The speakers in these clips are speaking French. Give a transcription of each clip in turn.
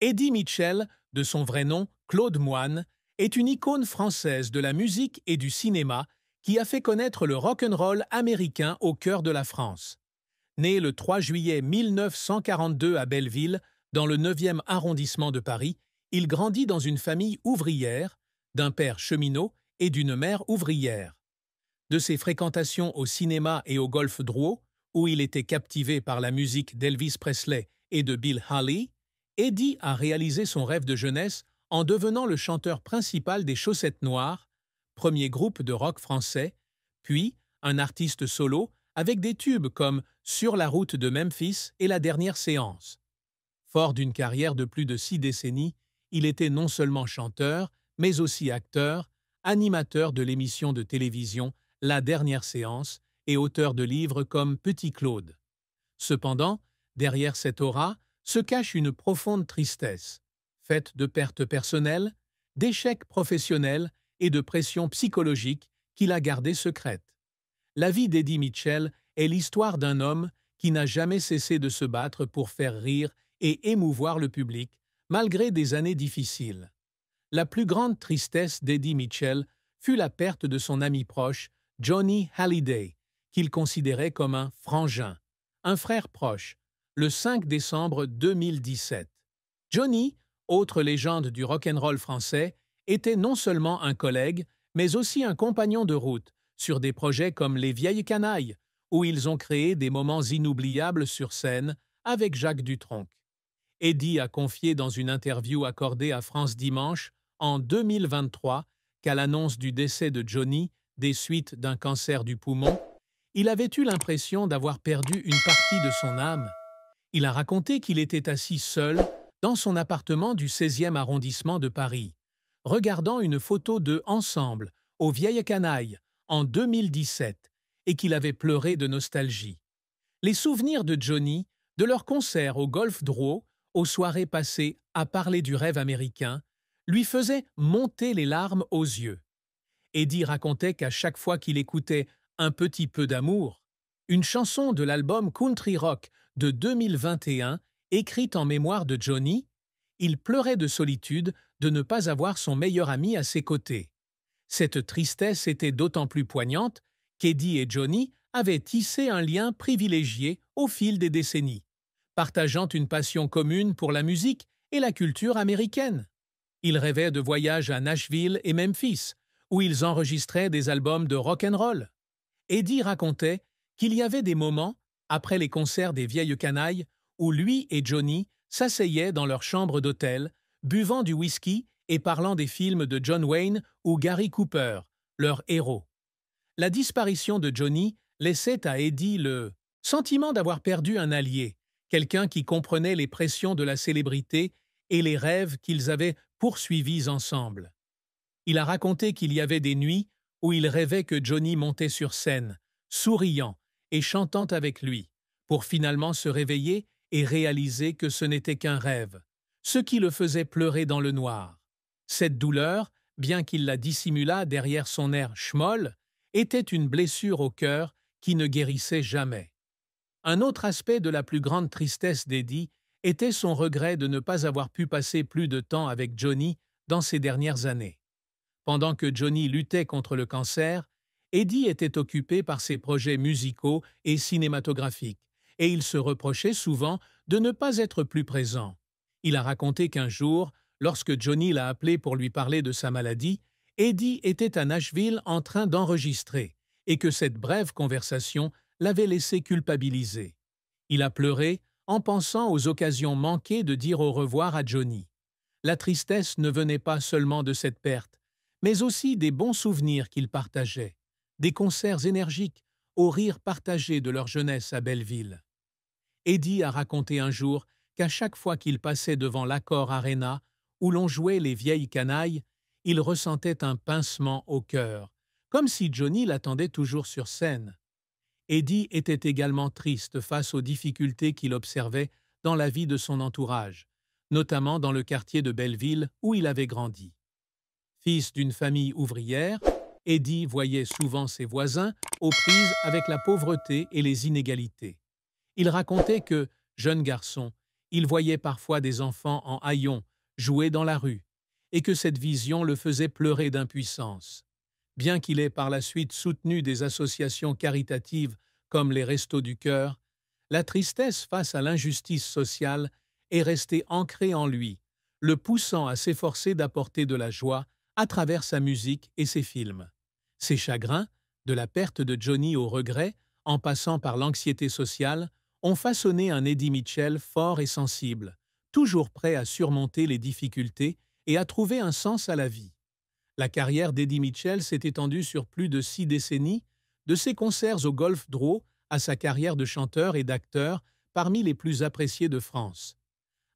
Eddie Mitchell, de son vrai nom Claude Moine, est une icône française de la musique et du cinéma qui a fait connaître le rock'n'roll américain au cœur de la France. Né le 3 juillet 1942 à Belleville, dans le 9e arrondissement de Paris, il grandit dans une famille ouvrière, d'un père cheminot et d'une mère ouvrière. De ses fréquentations au cinéma et au Golf Drouot, où il était captivé par la musique d'Elvis Presley et de Bill Haley, Eddie a réalisé son rêve de jeunesse en devenant le chanteur principal des Chaussettes Noires, premier groupe de rock français, puis un artiste solo avec des tubes comme Sur la route de Memphis et La dernière séance. Fort d'une carrière de plus de 6 décennies, il était non seulement chanteur, mais aussi acteur, animateur de l'émission de télévision La dernière séance et auteur de livres comme Petit Claude. Cependant, derrière cette aura se cache une profonde tristesse, faite de pertes personnelles, d'échecs professionnels et de pressions psychologiques qu'il a gardées secrètes. La vie d'Eddie Mitchell est l'histoire d'un homme qui n'a jamais cessé de se battre pour faire rire et émouvoir le public, malgré des années difficiles. La plus grande tristesse d'Eddie Mitchell fut la perte de son ami proche, Johnny Hallyday, qu'il considérait comme un frangin, un frère proche, le 5 décembre 2017. Johnny, autre légende du rock'n'roll français, était non seulement un collègue, mais aussi un compagnon de route, sur des projets comme Les Vieilles Canailles, où ils ont créé des moments inoubliables sur scène avec Jacques Dutronc. Eddie a confié dans une interview accordée à France Dimanche en 2023 qu'à l'annonce du décès de Johnny des suites d'un cancer du poumon, il avait eu l'impression d'avoir perdu une partie de son âme. Il a raconté qu'il était assis seul dans son appartement du 16e arrondissement de Paris, regardant une photo d'eux ensemble aux Vieilles Canailles en 2017 et qu'il avait pleuré de nostalgie. Les souvenirs de Johnny, de leur concert au Golf Drouot, aux soirées passées à parler du rêve américain, lui faisaient monter les larmes aux yeux. Eddie racontait qu'à chaque fois qu'il écoutait Un petit peu d'amour, une chanson de l'album Country Rock de 2021, écrite en mémoire de Johnny, il pleurait de solitude de ne pas avoir son meilleur ami à ses côtés. Cette tristesse était d'autant plus poignante qu'Eddie et Johnny avaient tissé un lien privilégié au fil des décennies, partageant une passion commune pour la musique et la culture américaine. Ils rêvaient de voyages à Nashville et Memphis, où ils enregistraient des albums de rock'n'roll. Eddie racontait qu'il y avait des moments, après les concerts des Vieilles Canailles, où lui et Johnny s'asseyaient dans leur chambre d'hôtel, buvant du whisky et parlant des films de John Wayne ou Gary Cooper, leurs héros. La disparition de Johnny laissait à Eddie le sentiment d'avoir perdu un allié, quelqu'un qui comprenait les pressions de la célébrité et les rêves qu'ils avaient poursuivis ensemble. Il a raconté qu'il y avait des nuits où il rêvait que Johnny montait sur scène, souriant et chantant avec lui, pour finalement se réveiller et réaliser que ce n'était qu'un rêve, ce qui le faisait pleurer dans le noir. Cette douleur, bien qu'il la dissimulât derrière son air schmoll, était une blessure au cœur qui ne guérissait jamais. Un autre aspect de la plus grande tristesse d'Eddie était son regret de ne pas avoir pu passer plus de temps avec Johnny dans ces dernières années. Pendant que Johnny luttait contre le cancer, Eddie était occupé par ses projets musicaux et cinématographiques, et il se reprochait souvent de ne pas être plus présent. Il a raconté qu'un jour, lorsque Johnny l'a appelé pour lui parler de sa maladie, Eddie était à Nashville en train d'enregistrer, et que cette brève conversation l'avait laissé culpabiliser. Il a pleuré en pensant aux occasions manquées de dire au revoir à Johnny. La tristesse ne venait pas seulement de cette perte, mais aussi des bons souvenirs qu'ils partageaient, des concerts énergiques, aux rires partagés de leur jeunesse à Belleville. Eddie a raconté un jour qu'à chaque fois qu'il passait devant l'Accor Arena, où l'on jouait les Vieilles Canailles, il ressentait un pincement au cœur, comme si Johnny l'attendait toujours sur scène. Eddie était également triste face aux difficultés qu'il observait dans la vie de son entourage, notamment dans le quartier de Belleville où il avait grandi. Fils d'une famille ouvrière, Eddie voyait souvent ses voisins aux prises avec la pauvreté et les inégalités. Il racontait que, jeune garçon, il voyait parfois des enfants en haillons jouer dans la rue, et que cette vision le faisait pleurer d'impuissance. Bien qu'il ait par la suite soutenu des associations caritatives comme les Restos du Cœur, la tristesse face à l'injustice sociale est restée ancrée en lui, le poussant à s'efforcer d'apporter de la joie à travers sa musique et ses films. Ses chagrins, de la perte de Johnny au regret, en passant par l'anxiété sociale, ont façonné un Eddie Mitchell fort et sensible, toujours prêt à surmonter les difficultés et à trouver un sens à la vie. La carrière d'Eddie Mitchell s'est étendue sur plus de 6 décennies, de ses concerts au Golf Draw à sa carrière de chanteur et d'acteur parmi les plus appréciés de France.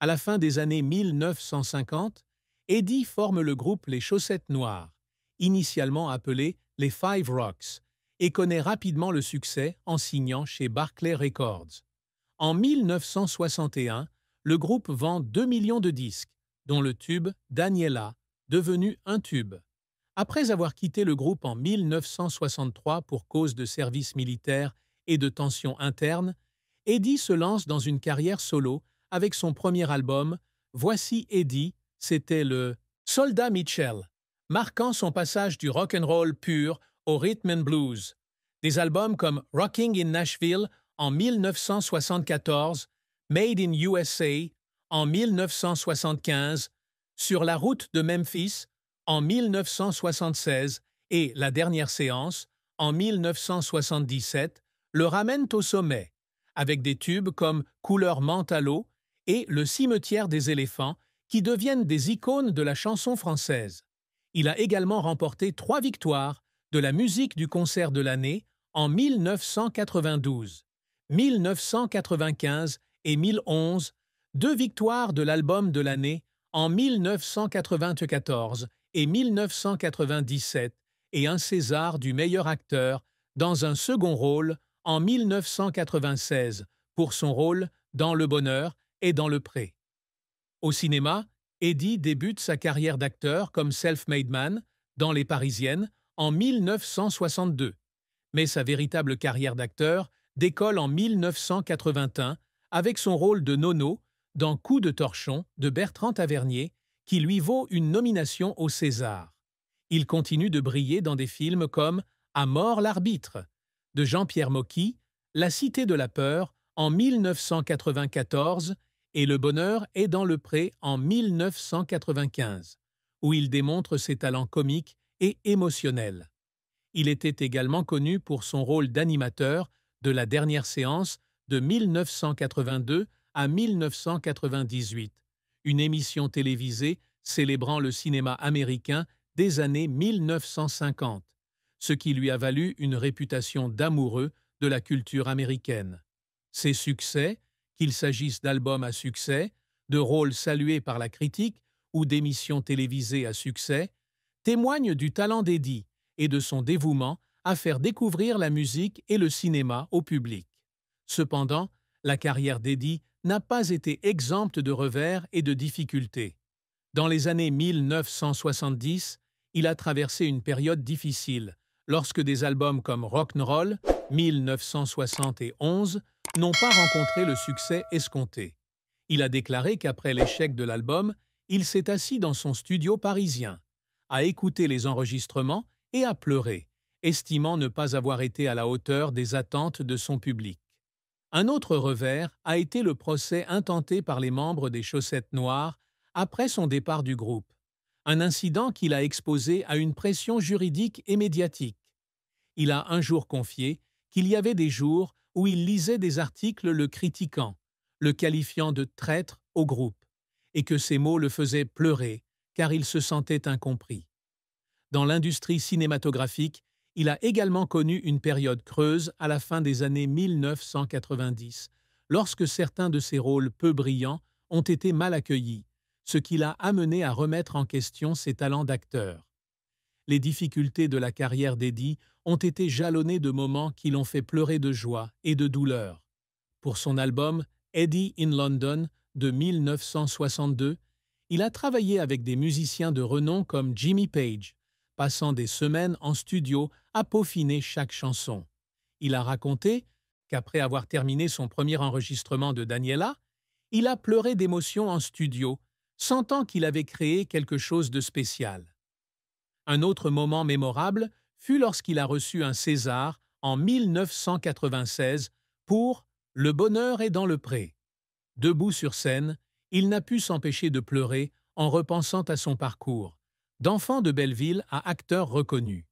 À la fin des années 1950, Eddie forme le groupe Les Chaussettes Noires, initialement appelé les Five Rocks, et connaît rapidement le succès en signant chez Barclay Records. En 1961, le groupe vend 2 millions de disques, dont le tube Daniela, devenu un tube. Après avoir quitté le groupe en 1963 pour cause de service militaire et de tensions internes, Eddie se lance dans une carrière solo avec son premier album « Voici Eddie », c'était le « Soldat Mitchell », marquant son passage du rock'n'roll pur au rhythm and blues. Des albums comme « Rocking in Nashville » en 1974, « Made in USA » en 1975, « Sur la route de Memphis » en 1976 et « La dernière séance » en 1977 le ramènent au sommet, avec des tubes comme « Couleur menthe à l'eau » et « Le cimetière des éléphants » qui deviennent des icônes de la chanson française. Il a également remporté 3 victoires de la musique du concert de l'année en 1992, 1995 et 2011, 2 victoires de l'album de l'année en 1994 et 1997 et un César du meilleur acteur dans un second rôle en 1996 pour son rôle dans Le Bonheur et dans Le Pré. Au cinéma, Eddie débute sa carrière d'acteur comme self-made man dans Les Parisiennes en 1962, mais sa véritable carrière d'acteur décolle en 1981 avec son rôle de Nono dans Coup de torchon de Bertrand Tavernier qui lui vaut une nomination au César. Il continue de briller dans des films comme À mort l'arbitre de Jean-Pierre Mocky, La Cité de la peur en 1994 et Le Bonheur est dans le Pré en 1995, où il démontre ses talents comiques et émotionnels. Il était également connu pour son rôle d'animateur de La dernière séance de 1982 à 1998, une émission télévisée célébrant le cinéma américain des années 1950, ce qui lui a valu une réputation d'amoureux de la culture américaine. Ses succès, qu'il s'agisse d'albums à succès, de rôles salués par la critique ou d'émissions télévisées à succès, témoignent du talent d'Eddie et de son dévouement à faire découvrir la musique et le cinéma au public. Cependant, la carrière d'Eddie n'a pas été exempte de revers et de difficultés. Dans les années 1970, il a traversé une période difficile, lorsque des albums comme Rock'n'Roll, 1971, n'ont pas rencontré le succès escompté. Il a déclaré qu'après l'échec de l'album, il s'est assis dans son studio parisien, a écouté les enregistrements et a pleuré, estimant ne pas avoir été à la hauteur des attentes de son public. Un autre revers a été le procès intenté par les membres des Chaussettes Noires après son départ du groupe, un incident qu'il a exposé à une pression juridique et médiatique. Il a un jour confié qu'il y avait des jours où il lisait des articles le critiquant, le qualifiant de traître au groupe, et que ces mots le faisaient pleurer car il se sentait incompris. Dans l'industrie cinématographique, il a également connu une période creuse à la fin des années 1990, lorsque certains de ses rôles peu brillants ont été mal accueillis, ce qui l'a amené à remettre en question ses talents d'acteur. Les difficultés de la carrière d'Eddie ont été jalonnées de moments qui l'ont fait pleurer de joie et de douleur. Pour son album Eddie in London de 1962, il a travaillé avec des musiciens de renom comme Jimmy Page, passant des semaines en studio à peaufiner chaque chanson. Il a raconté qu'après avoir terminé son premier enregistrement de Daniela, il a pleuré d'émotion en studio, sentant qu'il avait créé quelque chose de spécial. Un autre moment mémorable fut lorsqu'il a reçu un César en 1996 pour Le bonheur est dans le pré. Debout sur scène, il n'a pu s'empêcher de pleurer en repensant à son parcours, d'enfant de Belleville à acteur reconnu.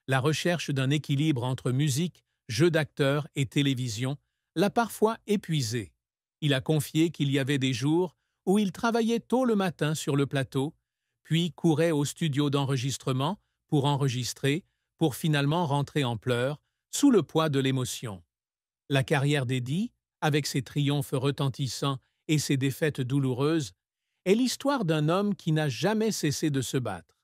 La recherche d'un équilibre entre musique, jeu d'acteur et télévision l'a parfois épuisé. Il a confié qu'il y avait des jours où il travaillait tôt le matin sur le plateau, puis courait au studio d'enregistrement pour enregistrer, pour finalement rentrer en pleurs, sous le poids de l'émotion. La carrière d'Eddie, avec ses triomphes retentissants et ses défaites douloureuses, est l'histoire d'un homme qui n'a jamais cessé de se battre.